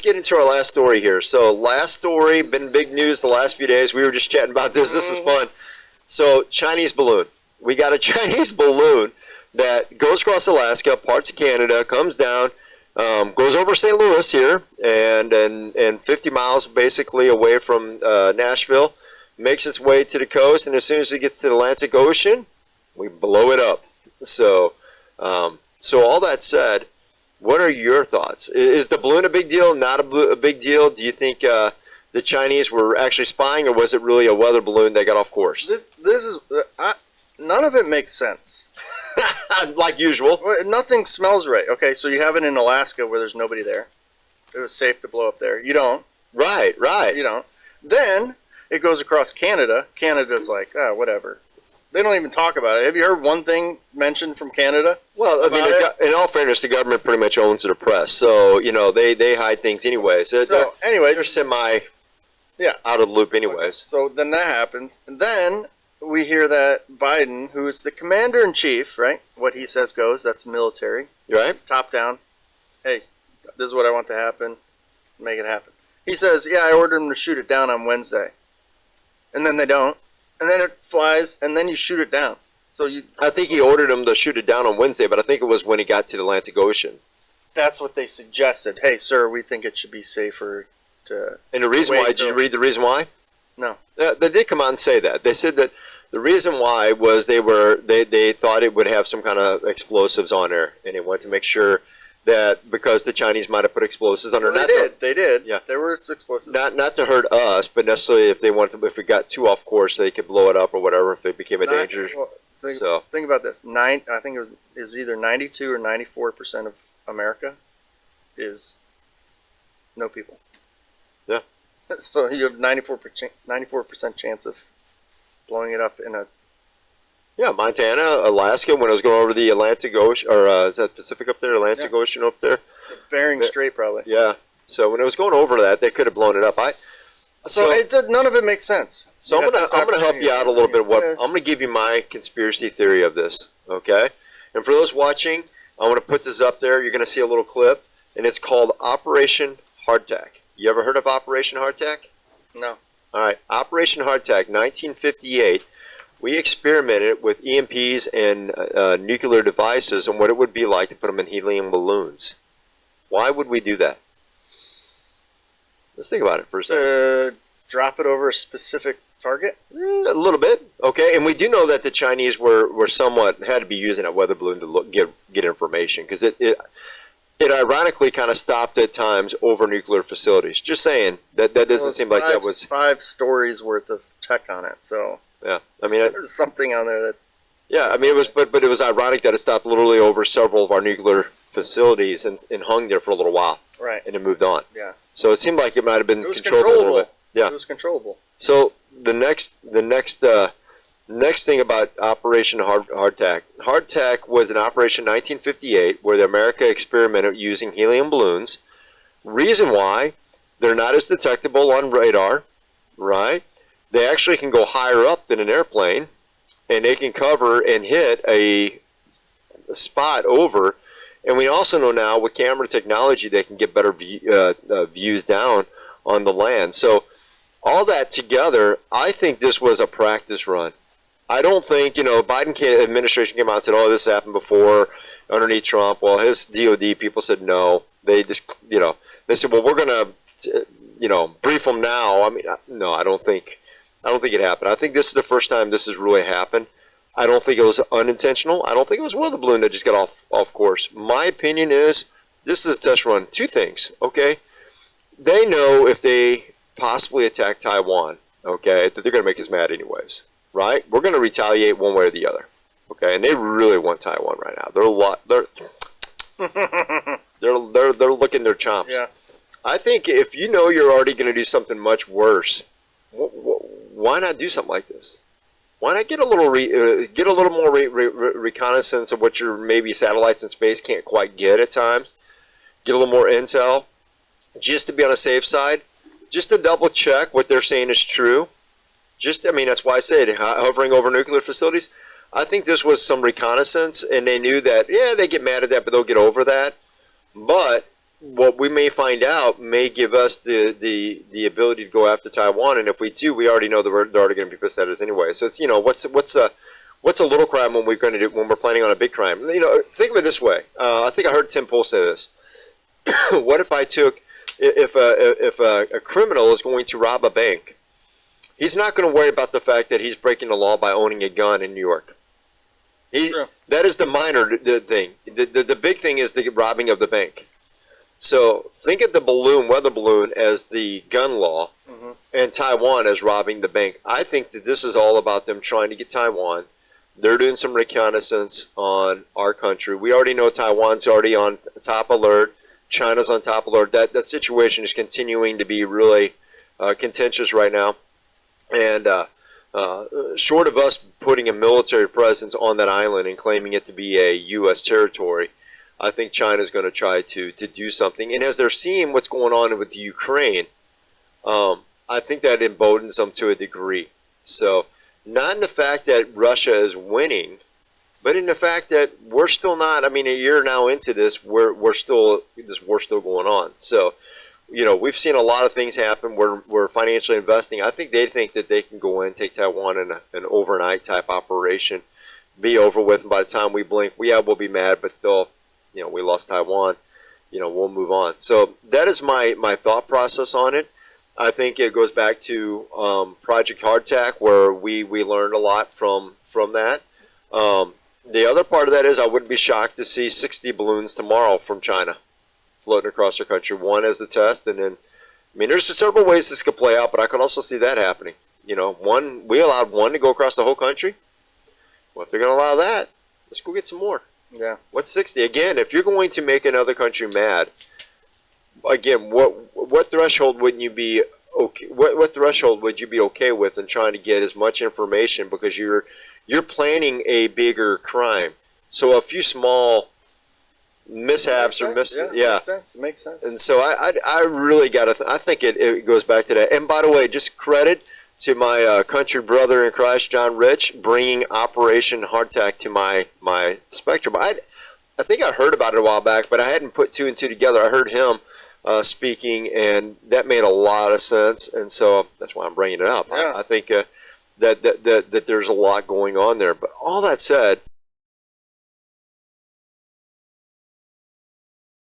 get into our last story here. So last story, been big news the last few days. We were just chatting about this. This was fun. So Chinese balloon. We got a Chinese balloon that goes across Alaska, parts of Canada, comes down, goes over St. Louis here, and 50 miles basically away from Nashville, makes its way to the coast, and as soon as it gets to the Atlantic Ocean, we blow it up. So, so all that said, what are your thoughts? Is the balloon a big deal? Not a big deal? Do you think the Chinese were actually spying, or was it really a weather balloon that got off course? This is none of it makes sense. Like usual. Well, nothing smells right. Okay, so you have it in Alaska where there's nobody there. It was safe to blow up there. You don't. Right. You don't. Then it goes across Canada. Canada's like, whatever. They don't even talk about it. Have you heard one thing mentioned from Canada? Well, I mean, in all fairness, the government pretty much owns the press, so you know they hide things anyways. So, anyways, they're semi out of the loop anyways. Okay. So then that happens, and then we hear that Biden, who is the commander in chief, right? What he says goes. That's military, right? Top down. Hey, this is what I want to happen. Make it happen. He says, yeah, I ordered them to shoot it down on Wednesday, and then they don't. And then it flies, and then you shoot it down. So I think he ordered them to shoot it down on Wednesday, but I think it was when he got to the Atlantic Ocean. That's what they suggested. Hey, sir, we think it should be safer to. And the reason why? Did you read the reason why? No. They did come out and say that. They said that the reason why was they thought it would have some kind of explosives on there, and they wanted to make sure that because the Chinese might have put explosives on there. Well, they did. Yeah, there were explosives. Not to hurt us, but necessarily if they wanted to, if it got too off course, they could blow it up or whatever if it became a danger. Well, think about this. I think it is either 92 or 94% of America is no people. Yeah. So you have 94% chance of blowing it up in a. Yeah, Montana, Alaska, when it was going over the Atlantic Ocean, or is that Pacific up there, Atlantic Ocean up there? Bering Strait, probably. Yeah. So when it was going over that, they could have blown it up. None of it makes sense. So I'm gonna help you out a little bit. I'm gonna give you my conspiracy theory of this, okay? And for those watching, I'm gonna put this up there. You're gonna see a little clip, and it's called Operation Hardtack. You ever heard of Operation Hardtack? No. All right, Operation Hardtack, 1958. We experimented with EMPs and nuclear devices and what it would be like to put them in helium balloons. Why would we do that? Let's think about it for a second. Drop it over a specific target? A little bit, okay. And we do know that the Chinese were somewhat had to be using a weather balloon to get information because it ironically kind of stopped at times over nuclear facilities. Just saying that doesn't seem like that was 5 stories worth of tech on it. So. Yeah, I mean, there's something on there that's. Yeah, I mean, it was, but it was ironic that it stopped literally over several of our nuclear facilities and hung there for a little while. Right. And it moved on. Yeah. So it seemed like it might have been controllable a little bit. Yeah. It was controllable. So the next thing about Operation Hardtack. Hardtack was an operation in 1958 where America experimented using helium balloons. Reason why they're not as detectable on radar, right? They actually can go higher up than an airplane, and they can cover and hit a spot over. And we also know now with camera technology they can get better views down on the land. So all that together, I think this was a practice run. I don't think, Biden administration came out and said, oh, this happened before underneath Trump. Well, his DOD people said no. They just, they said, well, we're going to, brief them now. I mean, no, I don't think it happened. I think this is the first time this has really happened. I don't think it was unintentional. I don't think it was weather balloon that just got off course. My opinion is this is a test run. 2 things, okay? They know if they possibly attack Taiwan, okay, that they're going to make us mad anyways, right? We're going to retaliate one way or the other, okay? And they really want Taiwan right now. They're licking their chops. Yeah. I think if you know you're already going to do something much worse, why not do something like this? Why not get a little more reconnaissance of what your maybe satellites in space can't quite get at times? Get a little more intel, just to be on a safe side, just to double check what they're saying is true. That's why I said hovering over nuclear facilities. I think this was some reconnaissance, and they knew that they get mad at that, but they'll get over that. But what we may find out may give us the ability to go after Taiwan, and if we do, we already know that they're already going to be pissed at us anyway. So it's, what's a little crime when we're going to do when we're planning on a big crime? Think of it this way. I think I heard Tim Pool say this. What if I took if a criminal is going to rob a bank, he's not going to worry about the fact that he's breaking the law by owning a gun in New York. That is the minor thing. The big thing is the robbing of the bank. So think of the weather balloon, as the gun law, and Taiwan as robbing the bank. I think that this is all about them trying to get Taiwan. They're doing some reconnaissance on our country. We already know Taiwan's already on top alert. China's on top alert. That situation is continuing to be really contentious right now. And short of us putting a military presence on that island and claiming it to be a U.S. territory, I think China's going to try to do something. And as they're seeing what's going on with Ukraine, I think that emboldens them to a degree. So not in the fact that Russia is winning, but in the fact that we're still not. I mean, a year now into this, war's still going on. So, we've seen a lot of things happen. We're financially investing. I think they think that they can go in, take Taiwan in an overnight type operation, be over with, and by the time we blink, we'll be mad, but they'll, we lost Taiwan, we'll move on. So that is my thought process on it. I think it goes back to Project Hardtack, where we learned a lot from that. The other part of that is I wouldn't be shocked to see 60 balloons tomorrow from China floating across our country. One as the test, and then, there's several ways this could play out, but I could also see that happening. We allowed one to go across the whole country. Well, if they're going to allow that, let's go get some more. Yeah. What's 60? Again, if you're going to make another country mad, again, what threshold wouldn't you be okay? What threshold would you be okay with in trying to get as much information, because you're planning a bigger crime? So a few small mishaps or It makes sense. And so I really got to. I think it goes back to that. And by the way, just credit to my country brother in Christ, John Rich, bringing Operation Hardtack to my spectrum. I think I heard about it a while back, but I hadn't put two and two together. I heard him speaking, and that made a lot of sense, and so that's why I'm bringing it up. Yeah. I think that there's a lot going on there. But all that said,